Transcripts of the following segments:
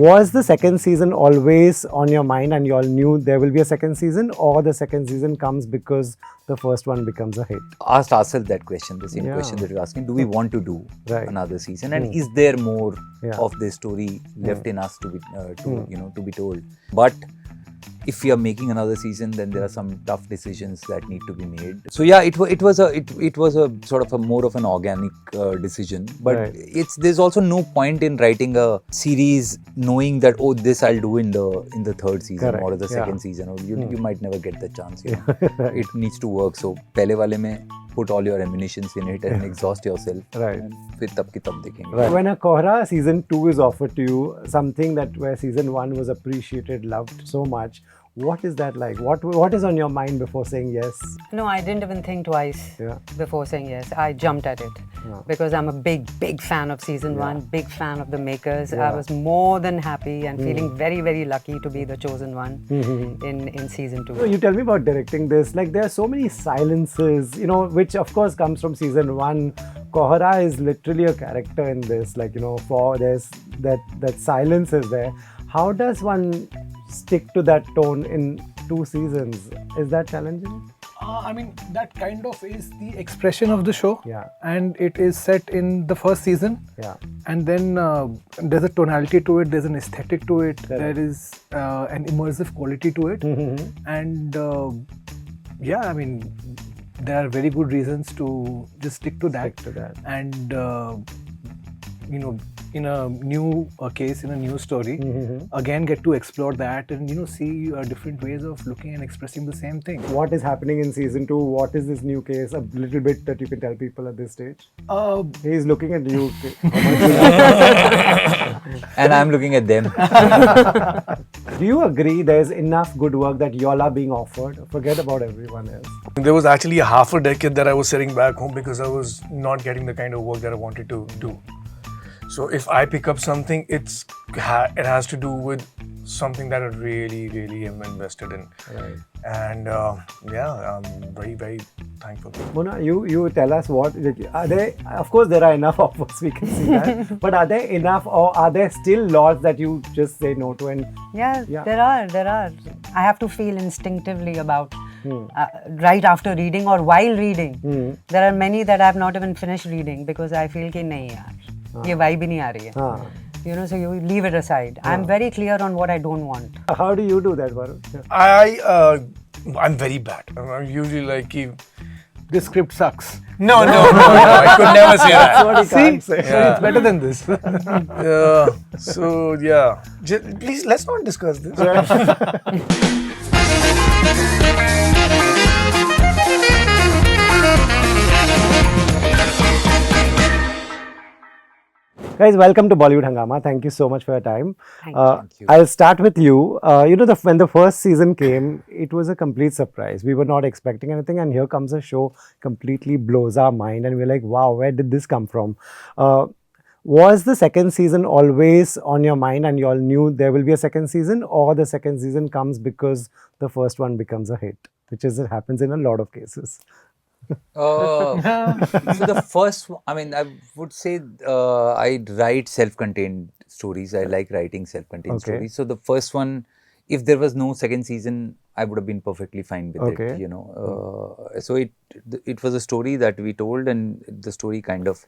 Was the second season always on your mind and you all knew there will be a second season, or the second season comes because the first one becomes a hit? Asked ourselves that question, the same question that you're asking. Do we want to do another season, and is there more of this story left in us to be to be told? But if we are making another season, then there are some tough decisions that need to be made. So yeah, it was a sort of a more of an organic decision. But there's also no point in writing a series knowing that, oh, this I'll do in the third season or the second season, or you might never get the chance. You know? It needs to work. So pehle wale mein put all your ammunitions in it and exhaust yourself. And फिर तब की तब देखेंगे. When a Kohrra season 2 is offered to you, something that where season 1 was appreciated, loved so much, what is that like? What is on your mind before saying yes? No, I didn't even think twice before saying yes. I jumped at it because I'm a big fan of season 1, big fan of the makers. I was more than happy and feeling very, very lucky to be the chosen one in season 2. So you tell me about directing this. Like, there are so many silences, you know, which of course comes from season 1. Kohrra is literally a character in this. Like, you know, for there's that silence is there. How does one stick to that tone in 2 seasons? Is that challenging? I mean, that kind of is the expression of the show. And it is set in the first season. And then there's a tonality to it, there's an aesthetic to it, there is an immersive quality to it. And I mean, there are very good reasons to just stick to that. And you know, in a new case, in a new story, again get to explore that and, you know, see different ways of looking and expressing the same thing. What is happening in season 2? What is this new case? A little bit that you can tell people at this stage. He's looking at you. And I'm looking at them. Do you agree there's enough good work that y'all are being offered? Forget about everyone else. There was actually a half a decade that I was sitting back home because I was not getting the kind of work that I wanted to do. So if I pick up something, it has to do with something that I really, really am invested in. And I'm very, very thankful. Mona, you tell us what are there? Of course, there are enough offers, we can see that. But are there enough, or are there still lots that you just say no to? And there are. I have to feel instinctively about right after reading or while reading. There are many that I have not even finished reading because I feel कि नहीं यार, ये vibe ही नहीं आ रही है. You know, so you leave it aside. I'm very clear on what I don't want. How do you do that, Varun? I'm very bad. I'm usually like, this script sucks. No, I could never say that. That's what he can't say. So it's better than this. Please, let's not discuss this. Guys, welcome to Bollywood Hungama. Thank you so much for your time. Thank you. I'll start with you. You know, when the first season came, it was a complete surprise. We were not expecting anything, and here comes a show completely blows our mind, and we're like, wow, where did this come from? Was the second season always on your mind and you all knew there will be a second season, or the second season comes because the first one becomes a hit, which is it happens in a lot of cases? So the first, I mean, I would say I write self-contained stories. I like writing self-contained stories. So the first one, if there was no second season, I would have been perfectly fine with it. You know, so it was a story that we told, and the story kind of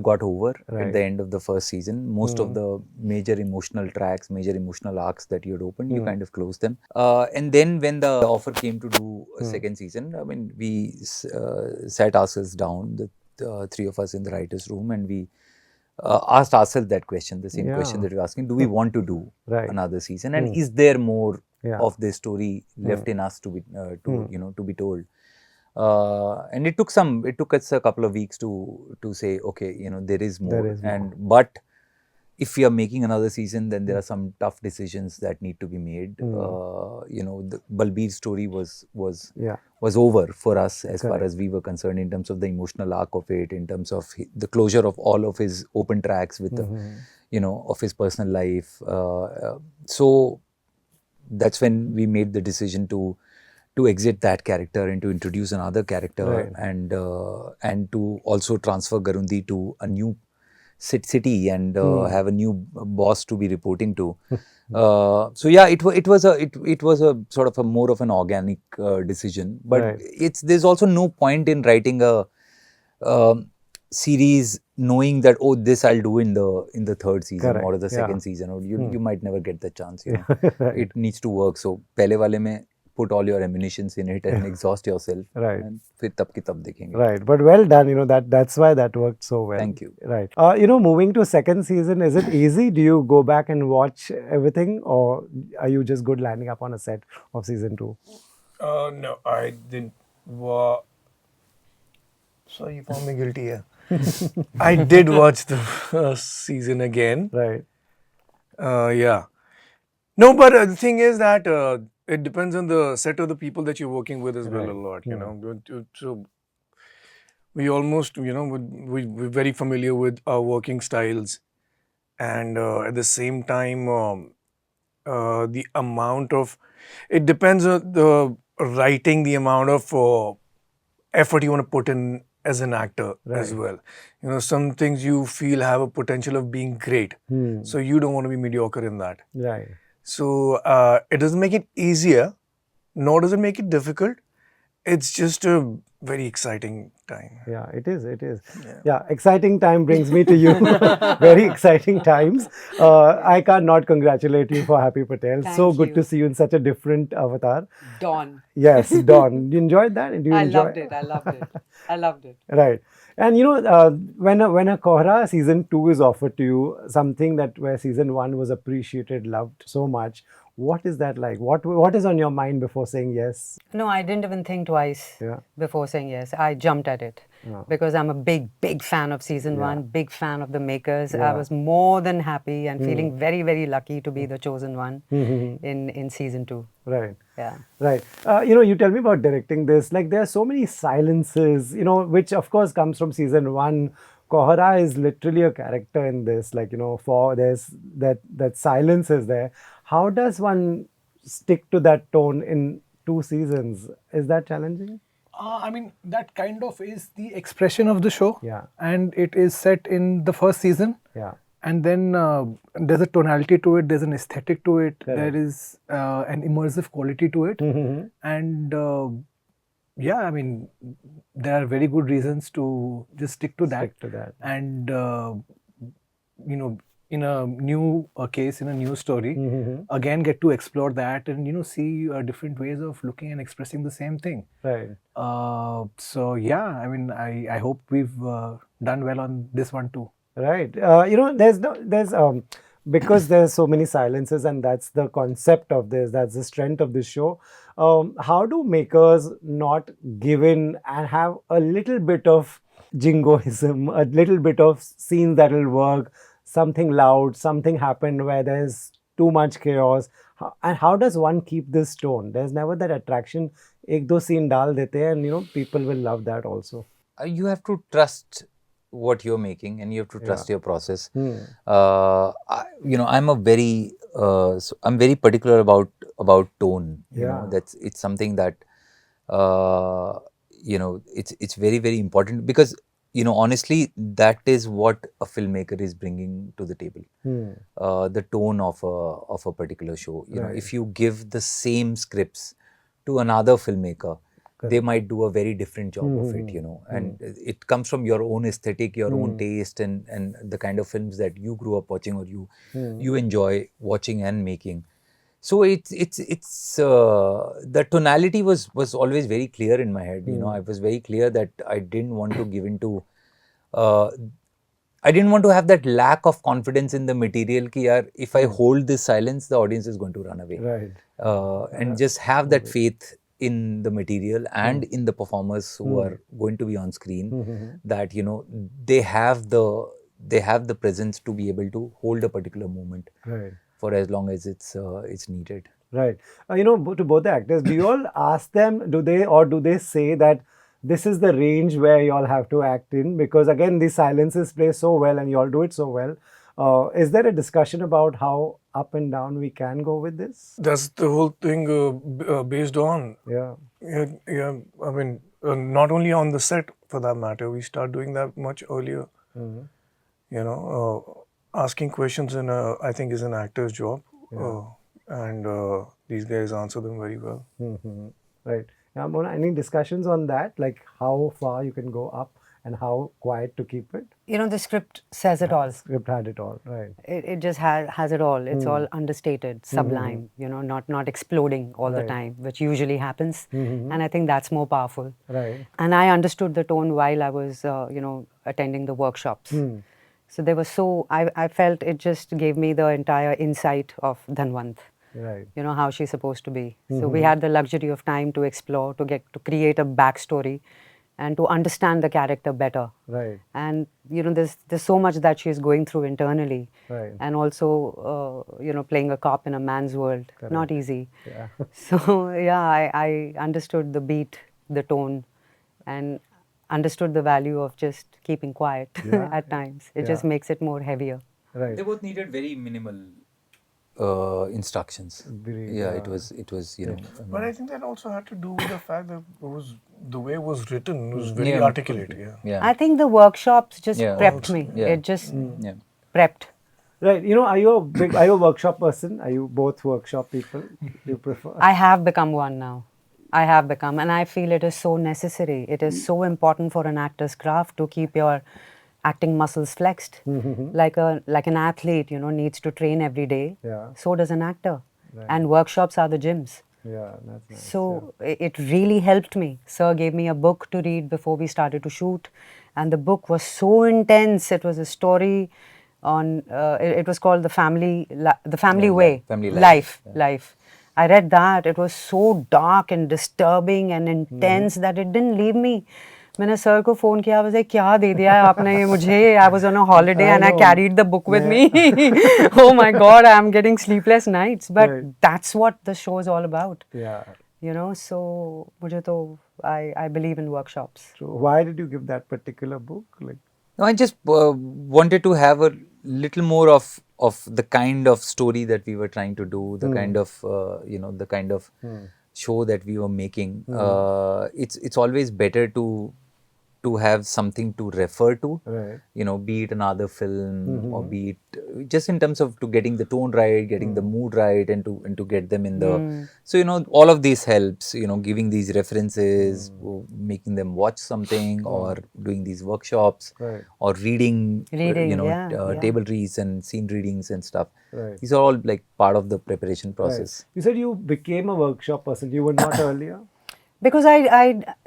got over at the end of the first season. Most of the major emotional tracks, major emotional arcs that you had opened, you kind of closed them. And then when the offer came to do a second season, I mean, we sat ourselves down, the 3 of us in the writer's room, and we asked ourselves that question, the same question that you're asking. Do we want to do another season? And is there more of this story left in us to be, to be told? And it took us a couple of weeks to say, okay, you know, there is more. But if we are making another season, then there are some tough decisions that need to be made. You know, the Balbir's story was over for us as far as we were concerned, in terms of the emotional arc of it, in terms of the closure of all of his open tracks with the, of his personal life. So that's when we made the decision to exit that character and to introduce another character, and to also transfer Garundi to a new city and have a new boss to be reporting to. So yeah, it was a sort of a more of an organic decision. But there's also no point in writing a series knowing that, oh, this I'll do in the third season or the second season, or you might never get the chance. You know, it needs to work. So pehle wale mein put all your ammunitions in it and exhaust yourself. And फिर तब की तब देखेंगे. Right, but well done. You know, that's why that worked so well. Thank you. Right. You know, moving to second season, is it easy? Do you go back and watch everything, or are you just good landing up on a set of season 2? No, I didn't. So you found me guilty, yeah. I did watch the first season again. Right. Yeah. No, but the thing is that it depends on the set of the people that you're working with as well a lot, you know. So we almost, you know, we're very familiar with our working styles. And at the same time, the amount of, it depends on the writing, the amount of effort you want to put in as an actor as well. You know, some things you feel have a potential of being great. So you don't want to be mediocre in that. Right. So it doesn't make it easier, nor does it make it difficult. It's just a very exciting time. Yeah, it is. It is. Yeah, exciting time brings me to you. Very exciting times. I can't not congratulate you for Happy Patel. Thank Good you. to see you in such a different avatar. Dawn. Yes, Dawn. You enjoyed that? Do you I enjoy? loved it. I loved it. I loved it. Right. And you know, when a Kohrra season 2 is offered to you, something that where season 1 was appreciated, loved so much, what is that like? What is on your mind before saying yes? No, I didn't even think twice before saying yes. I jumped at it because I'm a big fan of season 1, big fan of the makers. I was more than happy and feeling very, very lucky to be the chosen one in season 2. Right. Yeah. Right. You know, you tell me about directing this. Like, there are so many silences, you know, which of course comes from season 1. Kohrra is literally a character in this. Like, you know, there's that silence is there. How does one stick to that tone in 2 seasons? Is that challenging? I mean, that kind of is the expression of the show. Yeah. And it is set in the first season. Yeah. And then there's a tonality to it, there's an aesthetic to it, there is an immersive quality to it. And yeah, I mean, there are very good reasons to just stick to that. And, you know, in a new case, in a new story, again get to explore that and, you know, see different ways of looking and expressing the same thing. Right. So yeah, I mean, I hope we've done well on this one too. Right. You know, because there's so many silences, and that's the concept of this, that's the strength of this show. How do makers not give in and have a little bit of jingoism, a little bit of scenes that will work, something loud, something happened where there's too much chaos? And how does one keep this tone? There's never that attraction. Ek do scene dal dete hain, and you know, people will love that also. You have to trust what you're making, and you have to trust your process. You know, I'm very particular about tone. You know, it's something that you know, it's very, very important, because, you know, honestly, that is what a filmmaker is bringing to the table. The tone of a particular show. You know, if you give the same scripts to another filmmaker, they might do a very different job of it, you know, and it comes from your own aesthetic, your own taste, and the kind of films that you grew up watching, or you enjoy watching and making. So it's the tonality was always very clear in my head. You know, I was very clear that I didn't want to give into, I didn't want to have that lack of confidence in the material ki yaar, if I hold this silence, the audience is going to run away. Right. And just have that faith in the material and in the performers who are going to be on screen, that, you know, they have the presence to be able to hold a particular moment for as long as it's needed. Right. You know, to both the actors, do you all ask them, do they say that this is the range where you all have to act in? Because again, these silences play so well and you all do it so well. Is there a discussion about how up and down we can go with this? That's the whole thing based on. Yeah. I mean, not only on the set for that matter, we start doing that much earlier. Asking questions I think is an actor's job, and these guys answer them very well. Right. Mona, any discussions on that? Like how far you can go up and how quiet to keep it? The script says it all. Script had it all, right? It just has it all. It's all understated, sublime. Not exploding all the time, which usually happens. And I think that's more powerful. Right. And I understood the tone while I was, attending the workshops. So they were I felt it just gave me the entire insight of Dhanwant. Right. How she's supposed to be. So we had the luxury of time to explore, to create a backstory and to understand the character better. Right. And, there's so much that she's going through internally. Right. And also, playing a cop in a man's world, not easy. Yeah. So, yeah, I understood the beat, the tone, and understood the value of just keeping quiet at times. It just makes it more heavier. Right. They both needed very minimal instructions. It was But I think that also had to do with the fact that the way it was written was very articulate. I think the workshops just prepped me. It just prepped. Right. Are you a workshop person? Are you both workshop people? You prefer? I have become one now. I have become, and I feel it is so necessary. It is so important for an actor's craft to keep your acting muscles flexed. Like an athlete, needs to train every day. Yeah. So does an actor. Right. And workshops are the gyms. Yeah, that's nice. So it really helped me. Sir gave me a book to read before we started to shoot, and the book was so intense. It was a story on. It was called the family way, family life. I read that. It was so dark and disturbing and intense that it didn't leave me. मैंने sir को phone किया, I was like, क्या दे दिया है आपने ये मुझे? I was on a holiday and I carried the book with me. Oh my God, I am getting sleepless nights. But that's what the show is all about. Yeah. So मुझे तो I believe in workshops. So why did you give that particular book? No, I just wanted to have a little more of the kind of story that we were trying to do, the kind of the kind of show that we were making. It's always better to have something to refer to, right. Be it another film or be it just in terms of to getting the tone right, getting the mood right, and to get them in the. So all of this helps. Giving these references, making them watch something, or doing these workshops, or reading table reads and scene readings and stuff. Right. These are all like part of the preparation process. Right. You said you became a workshop person. You were not earlier. Because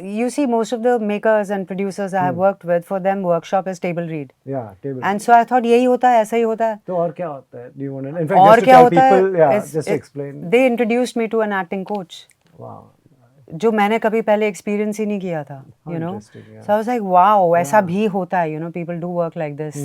you see, most of the makers and producers I have worked with, for them workshop is table read. Yeah, table. And so I thought यही होता है, ऐसा ही होता है. तो और क्या होता है? Do you want to? In fact, just to tell people, just explain. They introduced me to an acting coach. Wow. जो मैंने कभी पहले experience ही नहीं किया था. Yeah. So I was like, wow, ऐसा भी होता है. People do work like this.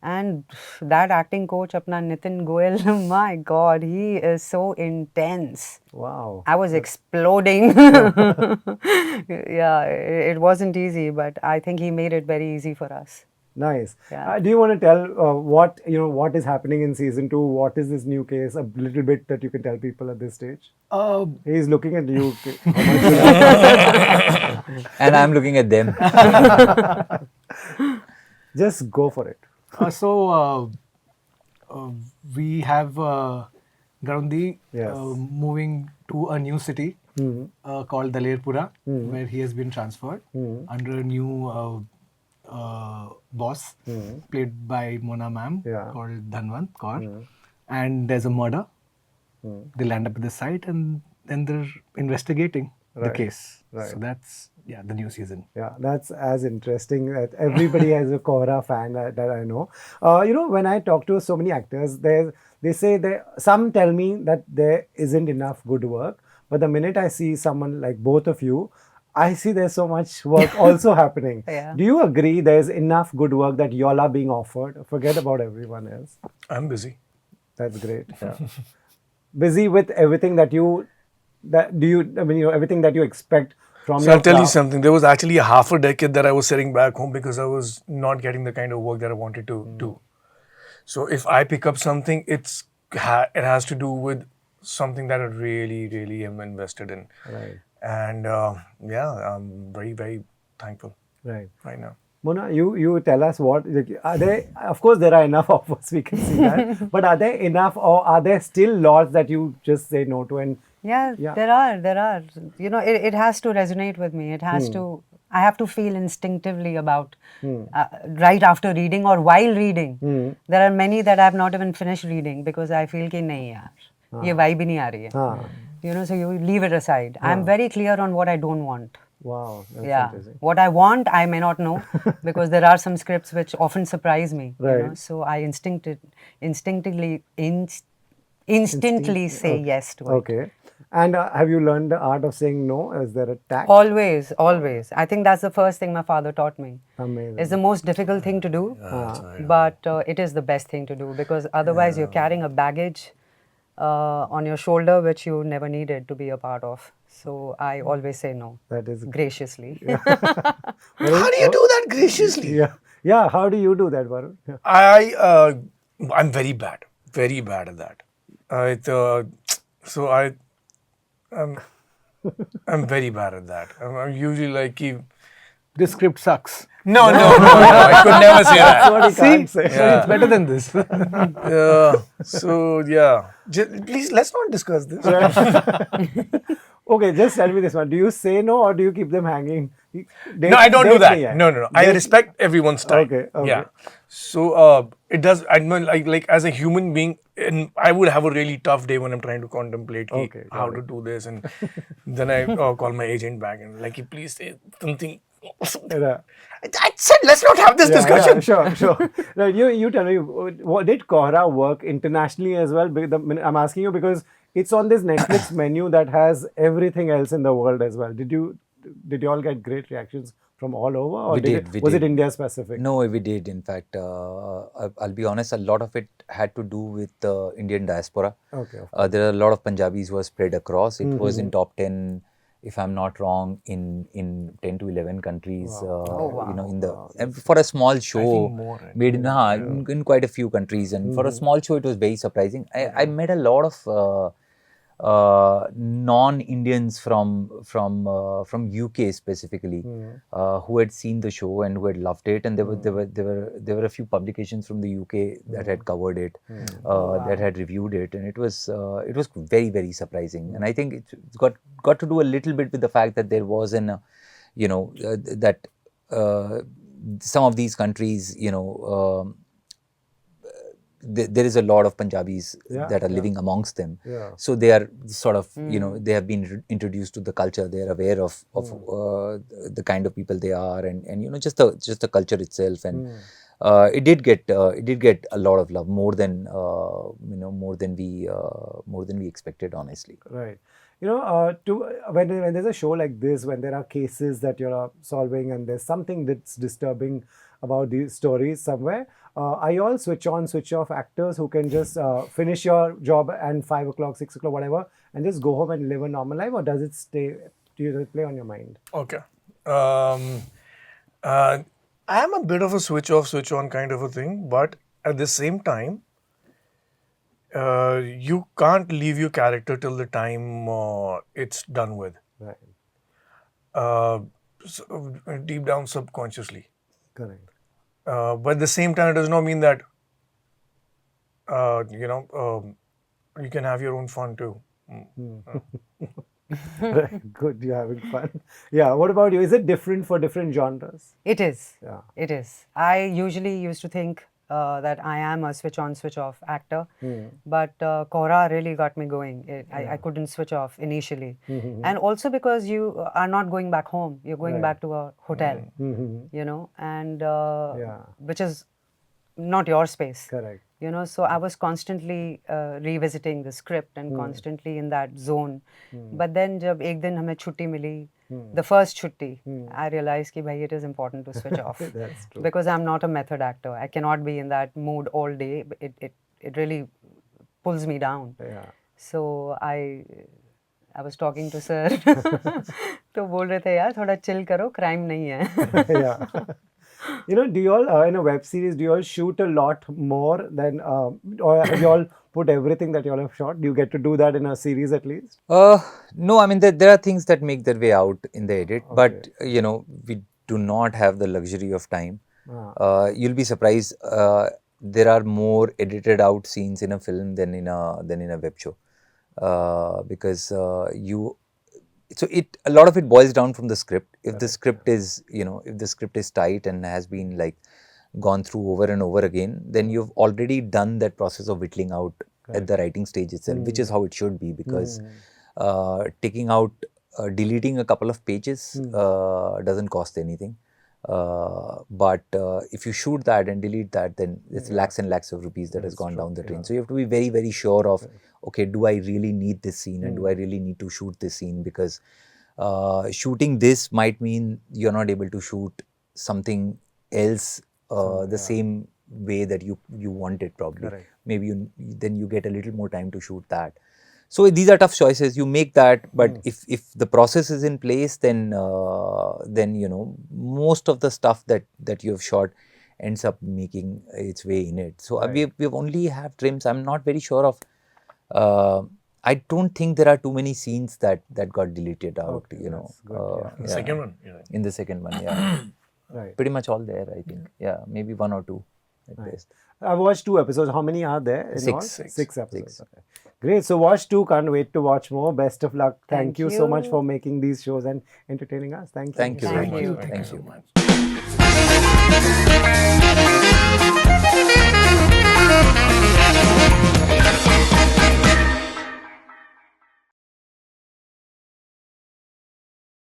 And that acting coach, apna Nitin Goyal, my God, he is so intense. Wow. I was exploding. Yeah, it wasn't easy, but I think he made it very easy for us. Nice. Yeah. Do you want to tell what is happening in season 2? What is this new case? A little bit that you can tell people at this stage. He's looking at you. And I'm looking at them. Just go for it. We have Garundi moving to a new city called Dalerpura, where he has been transferred under a new boss played by Mona ma'am called Dhanwant Kaur. And there's a murder. They land up at the site and then they're investigating the case. Right. So that's the new season. Yeah, that's as interesting. Everybody has a Kohrra fan that I know. When I talk to so many actors, they say some tell me that there isn't enough good work. But the minute I see someone like both of you, I see there's so much work also happening. Yeah. Do you agree there's enough good work that y'all are being offered? Forget about everyone else. I'm busy. That's great. Yeah. Busy with everything everything that you expect from So I'll tell you something. There was actually a half a decade that I was sitting back home because I was not getting the kind of work that I wanted to do. So if I pick up something, it has to do with something that I really, really am invested in. Right. And I'm very, very thankful right now. Mona, you tell us what are there? Of course, there are enough offers, we can see that. But are there enough, or are there still lots that you just say no to? And yeah. There are. You know, it has to resonate with me. It has to. I have to feel instinctively about right after reading or while reading. There are many that I have not even finished reading because I feel कि नहीं यार, ये vibe ही नहीं आ रही है. You know, so you leave it aside. I'm very clear on what I don't want. Wow, that's Yeah, interesting. what I want, I may not know because there are some scripts which often surprise me. Right. You know? So I instantly say yes to it. Okay. And have you learned the art of saying no? Is there a tact? Always, always. I think that's the first thing my father taught me. Amazing. It's the most difficult thing to do, but it is the best thing to do because otherwise you're carrying a baggage on your shoulder which you never needed to be a part of. So I always say no. That is graciously. How do you do that graciously? Yeah. How do you do that, Varun? Yeah. I'm very bad at that. I'm very bad at that. I'm usually like, This script sucks. no, I could never say that. That's what he can't say. Yeah. It's better than this. Please, let's not discuss this. Okay, just tell me this one. Do you say no or do you keep them hanging? No, I don't do that. No. I respect everyone's time. Okay. Yeah. So it does. I mean, like as a human being, and I would have a really tough day when I'm trying to contemplate how to do this, and then I call my agent back and like, please say something. Yeah. I said, let's not have this discussion. Yeah, sure. Right, you tell me, what did Kohrra work internationally as well? I'm asking you because it's on this Netflix menu that has everything else in the world as well. Did you all get great reactions from all over, or was it India specific? No, we did. In fact, I'll be honest, a lot of it had to do with the Indian diaspora. Okay. There are a lot of Punjabis who are spread across. It was in top 10, if I'm not wrong, in 10 to 11 countries. You know, and for a small show, made in quite a few countries, and for a small show, it was very surprising. I met a lot of non-Indians from UK specifically, who had seen the show and who had loved it, and there were a few publications from the UK that had covered it, that had reviewed it, and it was very, very surprising. And I think it's got to do a little bit with the fact that there was that some of these countries, there is a lot of Punjabis that are living amongst them. Yeah. So they are sort of, they have been introduced to the culture. They are aware of the kind of people they are, and just the culture itself. And it did get a lot of love, more than we expected, honestly. Right. When there's a show like this, when there are cases that you're solving and there's something that's disturbing about these stories somewhere, are you all switch on, switch off actors who can just finish your job and 5 o'clock, 6 o'clock, whatever, and just go home and live a normal life, or does it play on your mind? Okay. I am a bit of a switch off, switch on kind of a thing, but at the same time, you can't leave your character till the time it's done with. Right. Deep down subconsciously. Correct. But at the same time, it does not mean that you can have your own fun too. Right. Good, you're having fun. Yeah. What about you? Is it different for different genres? It is. Yeah. It is. I usually used to think that I am a switch on, switch off actor, but Kohrra really got me going. I couldn't switch off initially, and also because you are not going back home, you're going back to a hotel, and which is not your space. Correct. So I was constantly revisiting the script and constantly in that zone. But then जब एक दिन हमें छुट्टी मिली, the first छुट्टी, I realized कि भाई it is important to switch off. That's true. Because I'm not a method actor. I cannot be in that mood all day. It really pulls me down. Yeah. So I was talking to sir. तो बोल रहे थे यार थोड़ा chill करो, crime नहीं है. Yeah. Do you all, in a web series, do you all shoot a lot more than, or have you all put everything that you all have shot? Do you get to do that in a series at least? No, I mean, there are things that make their way out in the edit, but, we do not have the luxury of time. Ah. You'll be surprised. There are more edited out scenes in a film than in a web show, because a lot of it boils down from the script. If the script is, if the script is tight and has been like gone through over and over again, then you've already done that process of whittling out at the writing stage itself, which is how it should be, because taking out, deleting a couple of pages doesn't cost anything. But if you shoot that and delete that, then it's lakhs and lakhs of rupees that has gone down the drain. So you have to be very, very sure of, okay, do I really need this scene, and do I really need to shoot this scene? Because shooting this might mean you're not able to shoot something else the same way that you want it, probably. Correct. Maybe then you get a little more time to shoot that. So these are tough choices. You make that, but if the process is in place, then most of the stuff that you have shot ends up making its way in it. So we've only have trims. I'm not very sure of. I don't think there are too many scenes that got deleted out. Okay, In The second one. Yeah. In the second one, yeah. Right. Pretty much all there, I think. Yeah, maybe one or two at best. I've watched 2 episodes. How many are there in all? 6. 6 episodes. Okay. Great. So watch 2. Can't wait to watch more. Best of luck. Thank you so you. much for making these shows and entertaining us. Thank you. Thank you very Thank much. you. Thank you. so much.